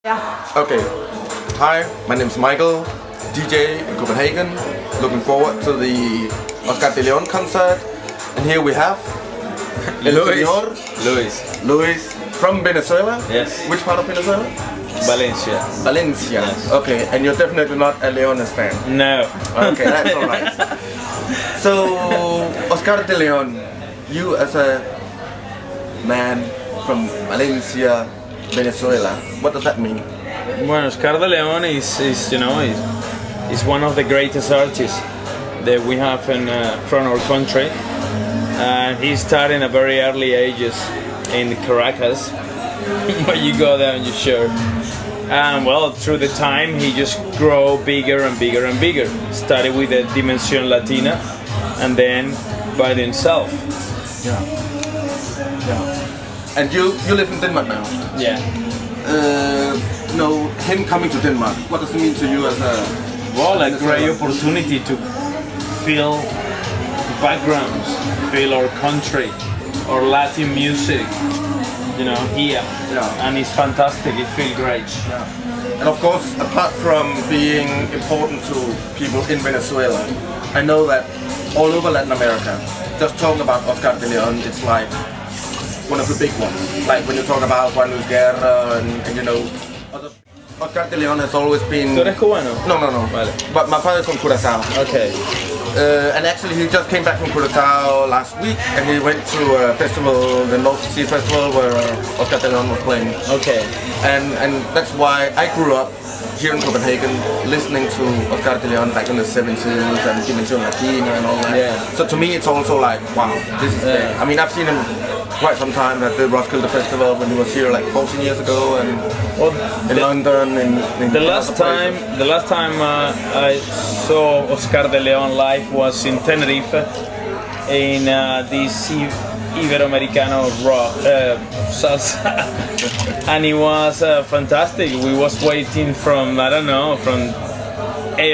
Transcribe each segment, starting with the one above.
Yeah. Okay. Hi, my name is Micheal, DJ in Copenhagen. Looking forward to the Oscar de Leon concert. And here we have Luis from Venezuela. Yes. Which part of Venezuela? Valencia. Valencia. Yes. Okay, and you're definitely not a Leones fan. No. Okay, that's alright. So, Oscar de Leon, you as a man from Valencia, Venezuela, what does that mean? Well, Oscar de Leon is one of the greatest artists that we have from our country. He started in a very early ages in Caracas, where you go there and you show. And well, through the time he just grew bigger and bigger and bigger. Started with the Dimension Latina, and then by himself. Yeah. Yeah. And you live in Denmark now? Yeah. Him coming to Denmark, what does it mean to you as a... Well, a great opportunity to feel backgrounds, feel our country, our Latin music, here. Yeah. And it's fantastic, it feels great. Yeah. And of course, apart from being important to people in Venezuela, I know that all over Latin America, just talking about Oscar de Leon, it's like one of the big ones. Like when you talk about Juan Luis Guerra and Oscar de Leon has always been... ¿Tú eres cubano? No. Vale. But my father's from Curaçao. Okay. And actually he just came back from Curaçao last week and he went to a festival, the North Sea Festival, where Oscar de Leon was playing. Okay. And that's why I grew up here in Copenhagen listening to Oscar de Leon back in the 70s and Dimension Latina and all that. Yeah. So to me it's also like, wow, this is big. I mean, I've seen him quite some time at the Roskilde Festival when he was here like 14 years ago, and in London. The last time I saw Oscar de Leon live was in Tenerife in this Iberoamericano rock salsa, and it was fantastic. We was waiting from 8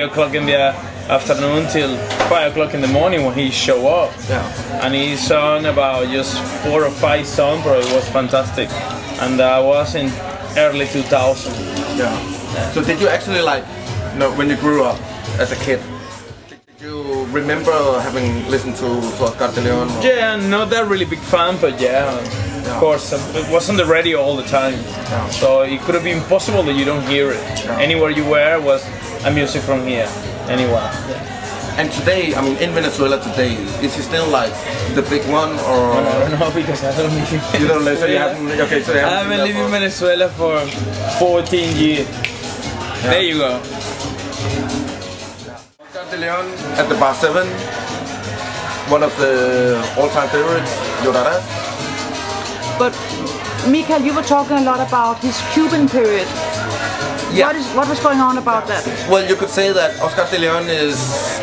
o'clock in the afternoon till 5 o'clock in the morning when he showed up. Yeah. And he sung about just 4 or 5 songs, but it was fantastic. And that was in early 2000. Yeah. So did you actually when you grew up as a kid, did you remember having listened to Oscar de Leon? Yeah, not that really big fan, but yeah. Of course, it was on the radio all the time. Yeah. So it could have been possible that you don't hear it. Yeah. Anywhere you were was a music from here. Anywhere. Yeah. And today, I mean, in Venezuela today, is he still like the big one, or? No, because I don't live in Venezuela. You don't live, so you haven't. Okay, so you haven't. I haven't lived in Venezuela for 14 years. Yeah. There you go. Oscar de Leon at the Bar 7, one of the all-time favorites, Llorarás. But Micheal, you were talking a lot about his Cuban period. Yeah. What was going on about that? Well, you could say that Oscar de Leon is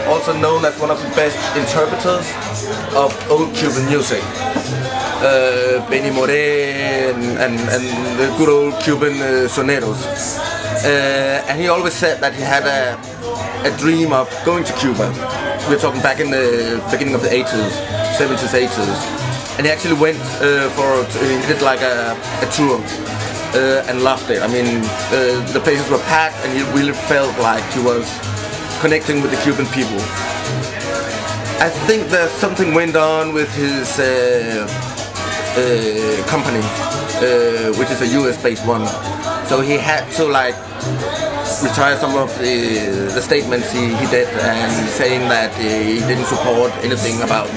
also known as one of the best interpreters of old Cuban music. Benny Moré and the good old Cuban soneros. And he always said that he had a dream of going to Cuba. We're talking back in the beginning of the 80s, 70s, 80s. And he actually went he did like a tour. And loved it. I mean, the places were packed and he really felt like he was connecting with the Cuban people. I think that something went on with his company, which is a US-based one. So he had to retire some of the statements he did, and saying that he didn't support anything about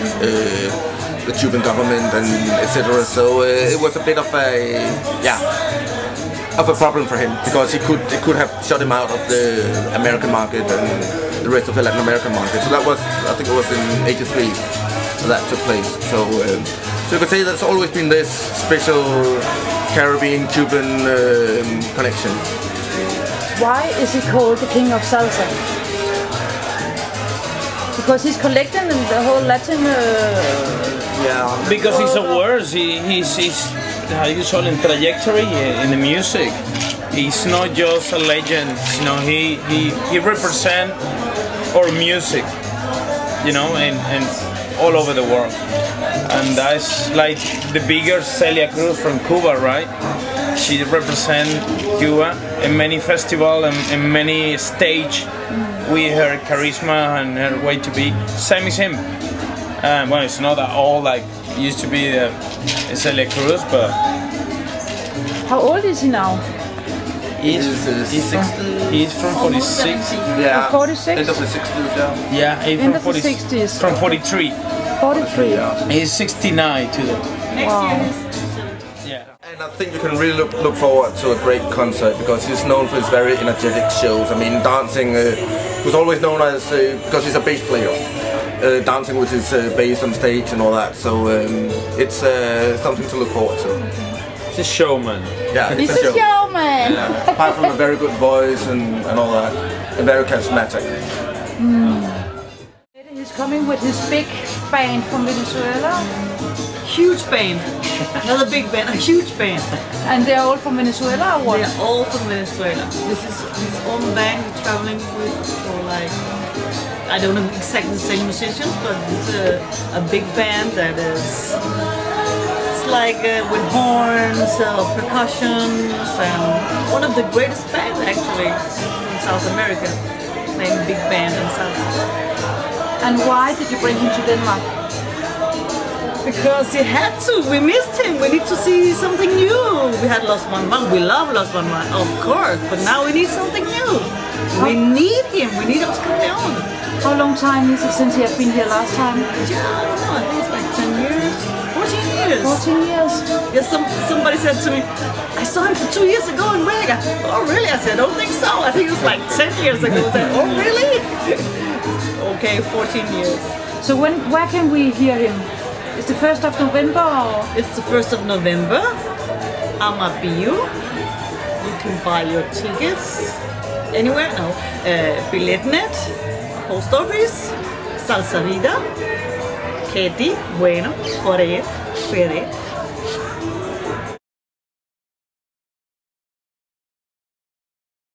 the Cuban government and etc. So it was a bit of a problem for him, because it could have shut him out of the American market and the rest of the Latin American market. So that was, I think it was in '83 that took place. So you could say there's always been this special Caribbean-Cuban connection. Why is he called the King of Salsa? Because he's collecting the whole Latin... Because he's awares, he's how you call him, trajectory in the music. He's not just a legend, he represents our music, and all over the world. And that's like the bigger Celia Cruz from Cuba, right? She represents Cuba in many festivals and in many stage with her charisma and her way to be. Same as him. Well, it's not at all like used to be Celia Cruz, but... How old is he now? He's from 46. Yeah. 46? End of the 60s, yeah. Yeah, he's End from of the 60s. From 43. 43. Yeah. He's 69 today. Wow. Yeah. And I think you can really look forward to a great concert because he's known for his very energetic shows. I mean, dancing, he was always known as, because he's a bass player, dancing with his bass on stage and all that. So it's something to look forward to. He's a showman. Yeah, He's a showman. Yeah. Apart from a very good voice and all that, and very charismatic. He's coming with his big band from Venezuela. Huge band. Another big band, a huge band. And they're all from Venezuela or what? They're all from Venezuela. This is his own band he's traveling with for like, I don't know exactly the same musicians, but it's a big band that is, it's like with horns, percussions, and one of the greatest bands actually from South America, named Big Band in South America. And why did you bring him to Denmark? Because he had to. We missed him. We need to see something new. We had Lost One Man. We love Lost One Man, of course. But now we need something new. We need him. We need Oscar Leon. How long time is it since he has been here last time? Yeah, I don't know. I think it's like 10 years. 14 years. 14 years? Yes, somebody said to me, I saw him for 2 years ago in Vega. Oh, really? I said, I don't think so. I think it was like 10 years ago. I said, oh, really? Okay, 14 years. So where can we hear him? It's the 1st of November or? It's the 1st of November. Amabio. You can buy your tickets anywhere now. Billetnet, post office, Salsa Vida, Katie, Bueno, Fede,